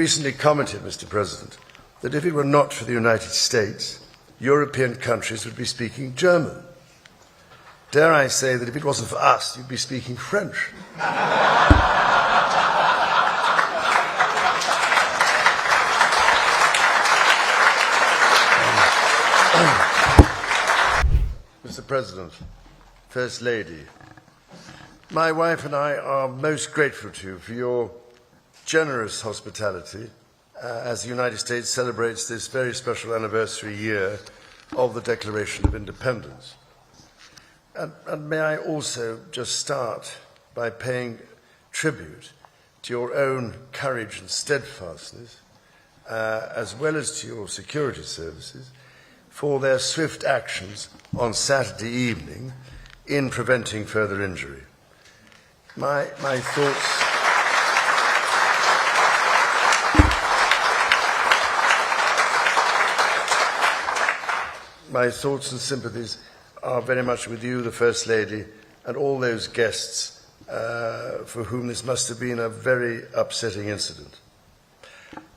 recently commented, Mr. President, that if it were not for the United States, European countries would be speaking German. Dare I say that if it wasn't for us, you'd be speaking French. Mr. President, First Lady, my wife and I are most grateful to you for your generous hospitality as the United States celebrates this very special anniversary year of the Declaration of Independence. And may I also just start by paying tribute to your own courage and steadfastness, as well as to your security services, for their swift actions on Saturday evening in preventing further injury. My thoughts and sympathies are very much with you, the First Lady, and all those guests for whom this must have been a very upsetting incident.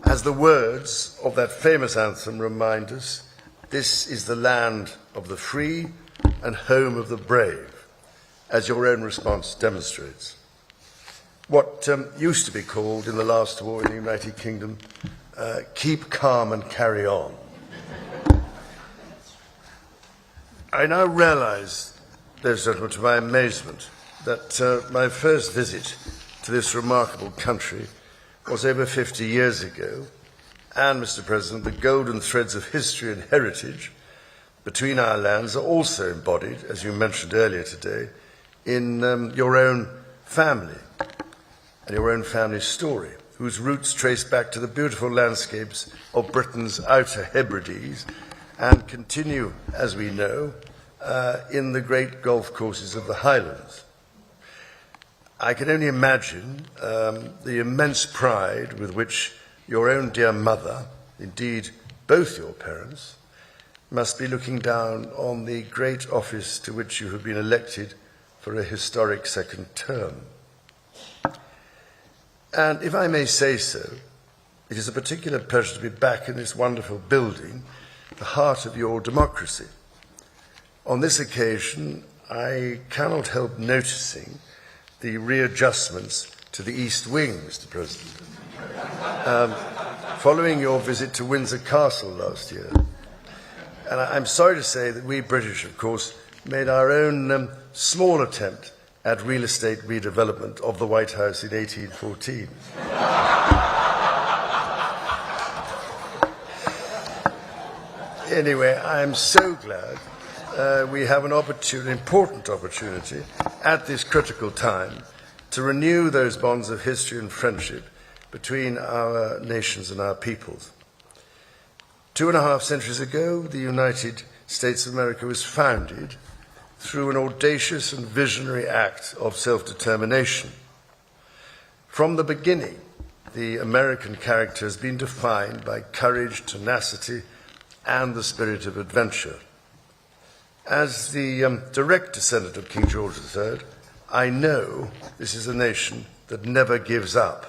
As the words of that famous anthem remind us, this is the land of the free and home of the brave, as your own response demonstrates. What used to be called in the last war in the United Kingdom, keep calm and carry on. I now realise, ladies and gentlemen, to my amazement, that my first visit to this remarkable country was over 50 years ago, and, Mr. President, the golden threads of history and heritage between our lands are also embodied, as you mentioned earlier today, in your own family and your own family story, whose roots trace back to the beautiful landscapes of Britain's Outer Hebrides and continue, as we know, in the great golf courses of the Highlands. I can only imagine the immense pride with which your own dear mother, indeed both your parents, must be looking down on the great office to which you have been elected for a historic second term. And if I may say so, it is a particular pleasure to be back in this wonderful building, the heart of your democracy. On this occasion, I cannot help noticing the readjustments to the East Wing, Mr. President, following your visit to Windsor Castle last year. And I'm sorry to say that we British, of course, made our own small attempt at real estate redevelopment of the White House in 1814. Anyway, I'm so glad we have an important opportunity at this critical time to renew those bonds of history and friendship between our nations and our peoples. 2.5 centuries ago, the United States of America was founded through an audacious and visionary act of self-determination. From the beginning, the American character has been defined by courage, tenacity, and the spirit of adventure. As the direct descendant of King George III, I know this is a nation that never gives up.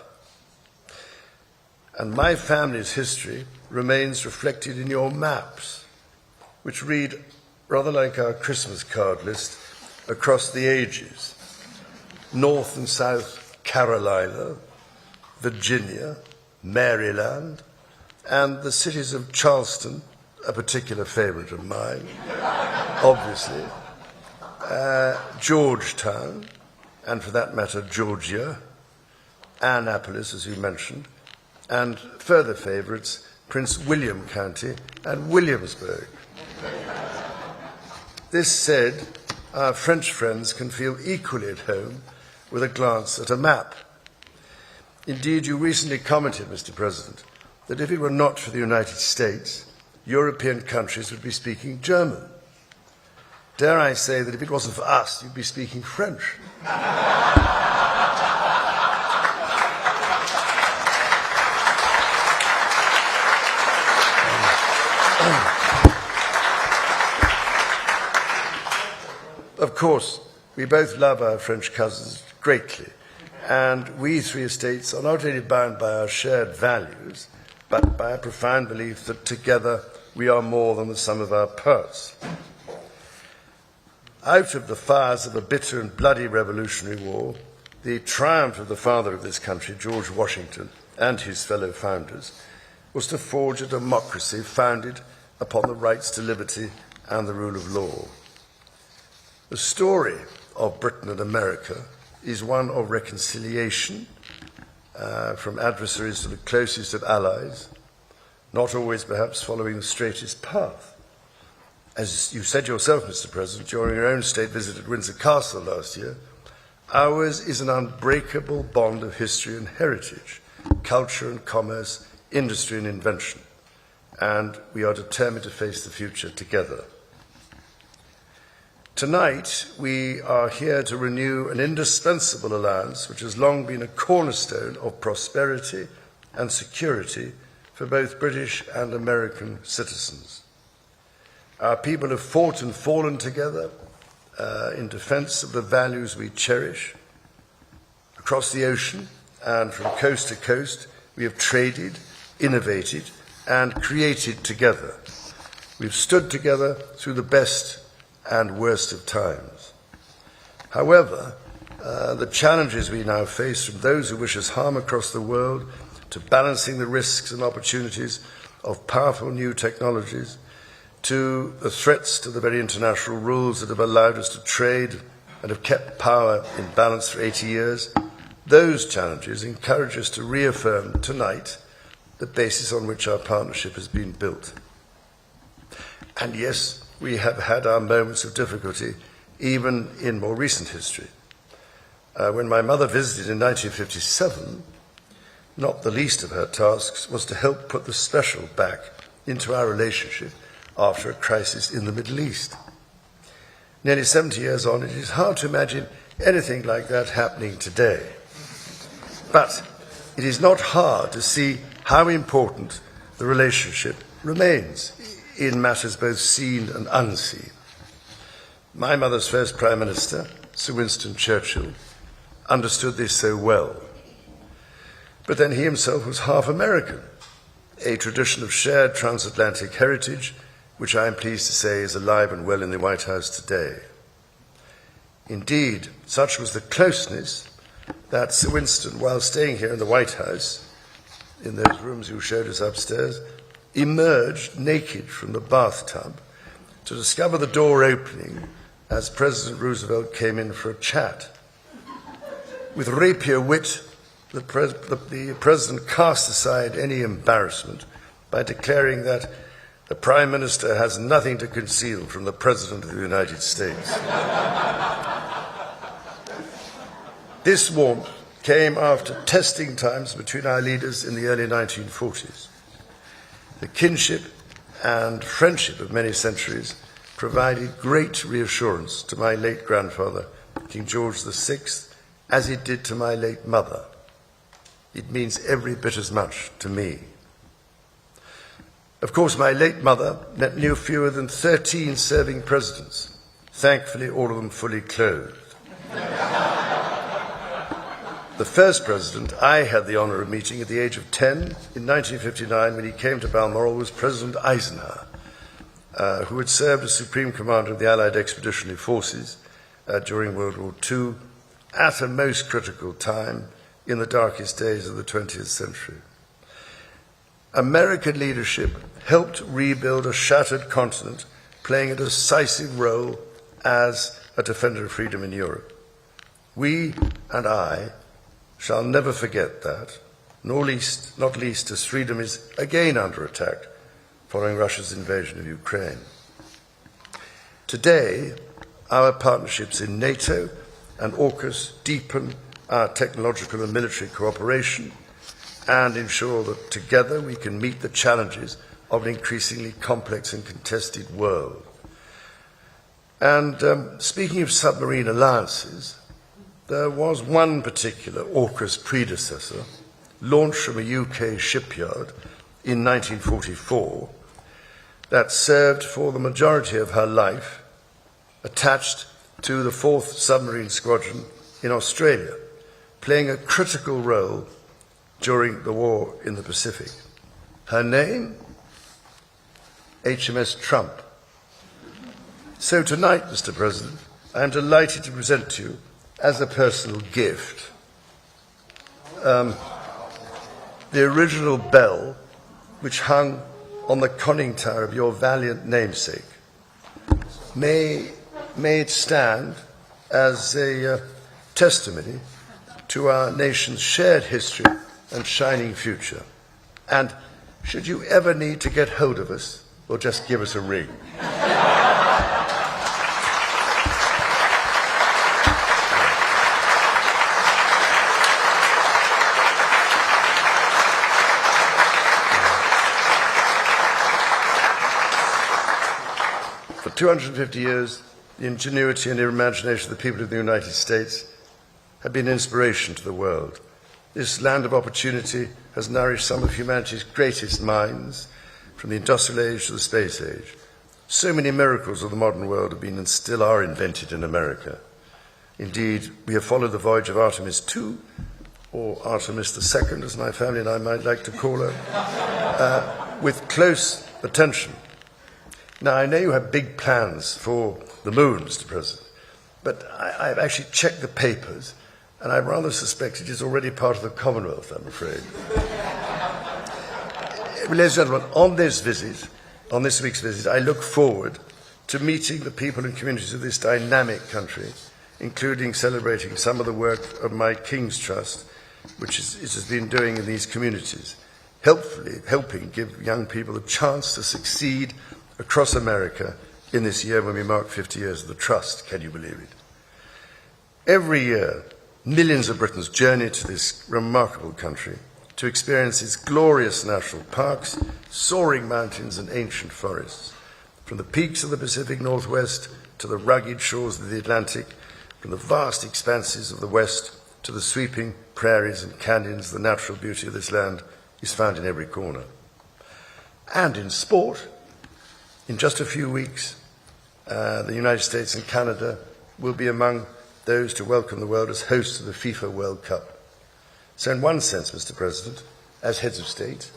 And my family's history remains reflected in your maps, which read rather like our Christmas card list across the ages. North and South Carolina, Virginia, Maryland, and the cities of Charleston, a particular favourite of mine, obviously, Georgetown, and for that matter, Georgia, Annapolis, as you mentioned, and further favourites, Prince William County and Williamsburg. This said, our French friends can feel equally at home with a glance at a map. Indeed, you recently commented, Mr. President, that if it were not for the United States, European countries would be speaking German. Dare I say that if it wasn't for us, you'd be speaking French. Of course, we both love our French cousins greatly, And we three estates are not only bound by our shared values, but by a profound belief that together we are more than the sum of our parts. Out of the fires of a bitter and bloody Revolutionary War, the triumph of the father of this country, George Washington, and his fellow founders, was to forge a democracy founded upon the rights to liberty and the rule of law. The story of Britain and America is one of reconciliation from adversaries to the closest of allies, not always perhaps following the straightest path. As you said yourself, Mr. President, during your own state visit at Windsor Castle last year, ours is an unbreakable bond of history and heritage, culture and commerce, industry and invention, and we are determined to face the future together. Tonight, we are here to renew an indispensable alliance which has long been a cornerstone of prosperity and security for both British and American citizens. Our people have fought and fallen together in defense of the values we cherish. Across the ocean and from coast to coast, we have traded, innovated, and created together. We've stood together through the best and worst of times. However, the challenges we now face, from those who wish us harm across the world to balancing the risks and opportunities of powerful new technologies, to the threats to the very international rules that have allowed us to trade and have kept power in balance for 80 years, those challenges encourage us to reaffirm tonight the basis on which our partnership has been built. And yes, we have had our moments of difficulty, even in more recent history. When my mother visited in 1957, not the least of her tasks was to help put the special back into our relationship after a crisis in the Middle East. Nearly 70 years on, it is hard to imagine anything like that happening today. But it is not hard to see how important the relationship remains in matters both seen and unseen. My mother's first Prime Minister, Sir Winston Churchill, understood this so well. But then he himself was half American, a tradition of shared transatlantic heritage, which I am pleased to say is alive and well in the White House today. Indeed, such was the closeness that Sir Winston, while staying here in the White House, in those rooms you showed us upstairs, emerged naked from the bathtub to discover the door opening as President Roosevelt came in for a chat. With rapier wit, the President cast aside any embarrassment by declaring that the Prime Minister has nothing to conceal from the President of the United States. This warmth came after testing times between our leaders in the early 1940s. The kinship and friendship of many centuries provided great reassurance to my late grandfather, King George VI, as it did to my late mother. It means every bit as much to me. Of course, my late mother met no fewer than 13 serving presidents, thankfully all of them fully clothed. The first president I had the honour of meeting at the age of 10 in 1959 when he came to Balmoral was President Eisenhower, who had served as Supreme Commander of the Allied Expeditionary Forces during World War II at a most critical time in the darkest days of the 20th century. American leadership helped rebuild a shattered continent, playing a decisive role as a defender of freedom in Europe. We and I shall never forget that, not least as freedom is again under attack following Russia's invasion of Ukraine. Today, our partnerships in NATO and AUKUS deepen our technological and military cooperation and ensure that together we can meet the challenges of an increasingly complex and contested world. And speaking of submarine alliances, there was one particular AUKUS predecessor, launched from a UK shipyard in 1944, that served for the majority of her life attached to the 4th Submarine Squadron in Australia, playing a critical role during the war in the Pacific. Her name? HMS Trump. So tonight, Mr. President, I am delighted to present to you, as a personal gift, the original bell which hung on the conning tower of your valiant namesake. May it stand as a testimony to our nation's shared history and shining future. And should you ever need to get hold of us, or just give us a ring. For 250 years, the ingenuity and imagination of the people of the United States have been an inspiration to the world. This land of opportunity has nourished some of humanity's greatest minds, from the industrial age to the space age. So many miracles of the modern world have been and still are invented in America. Indeed, we have followed the voyage of Artemis II, or Artemis II, as my family and I might like to call her, with close attention. Now, I know you have big plans for the moon, Mr. President, but I've actually checked the papers, and I rather suspect it is already part of the Commonwealth, I'm afraid. Ladies and gentlemen, on this week's visit, I look forward to meeting the people and communities of this dynamic country, including celebrating some of the work of my King's Trust, which it has been doing in these communities, helping give young people a chance to succeed across America in this year when we mark 50 years of the Trust. Can you believe it? Every year, millions of Britons journey to this remarkable country to experience its glorious national parks, soaring mountains and ancient forests. From the peaks of the Pacific Northwest to the rugged shores of the Atlantic, from the vast expanses of the West to the sweeping prairies and canyons, the natural beauty of this land is found in every corner. And in sport, in just a few weeks, the United States and Canada will be among those to welcome the world as hosts of the FIFA World Cup. So in one sense, Mr. President, as heads of state,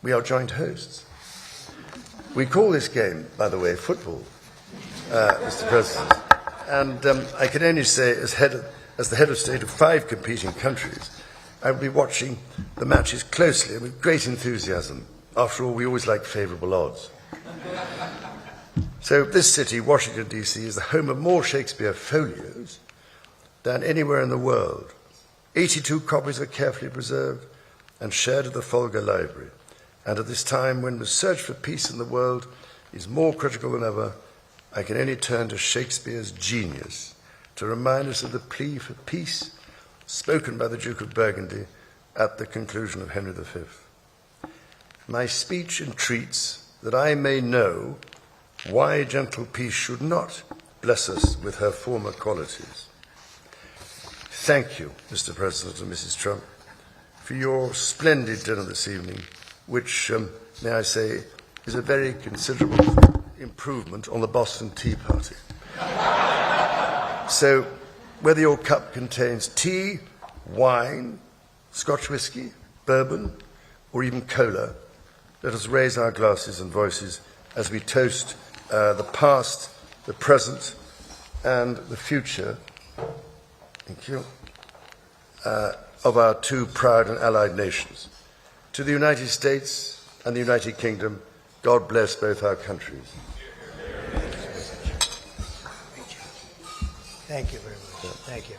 we are joint hosts. We call this game, by the way, football, Mr. President. And I can only say, as the head of state of 5 competing countries, I will be watching the matches closely and with great enthusiasm. After all, we always like favourable odds. So this city, Washington, D.C., is the home of more Shakespeare folios than anywhere in the world. 82 copies are carefully preserved and shared at the Folger Library. And at this time, when the search for peace in the world is more critical than ever, I can only turn to Shakespeare's genius to remind us of the plea for peace spoken by the Duke of Burgundy at the conclusion of Henry V. My speech entreats that I may know why gentle peace should not bless us with her former qualities. Thank you, Mr. President and Mrs. Trump, for your splendid dinner this evening, which, may I say, is a very considerable improvement on the Boston Tea Party. So, whether your cup contains tea, wine, Scotch whisky, bourbon, or even cola, let us raise our glasses and voices as we toast the past, the present, and the future. Thank you. Of our 2 proud and allied nations. To the United States and the United Kingdom, God bless both our countries. Thank you very much. Thank you.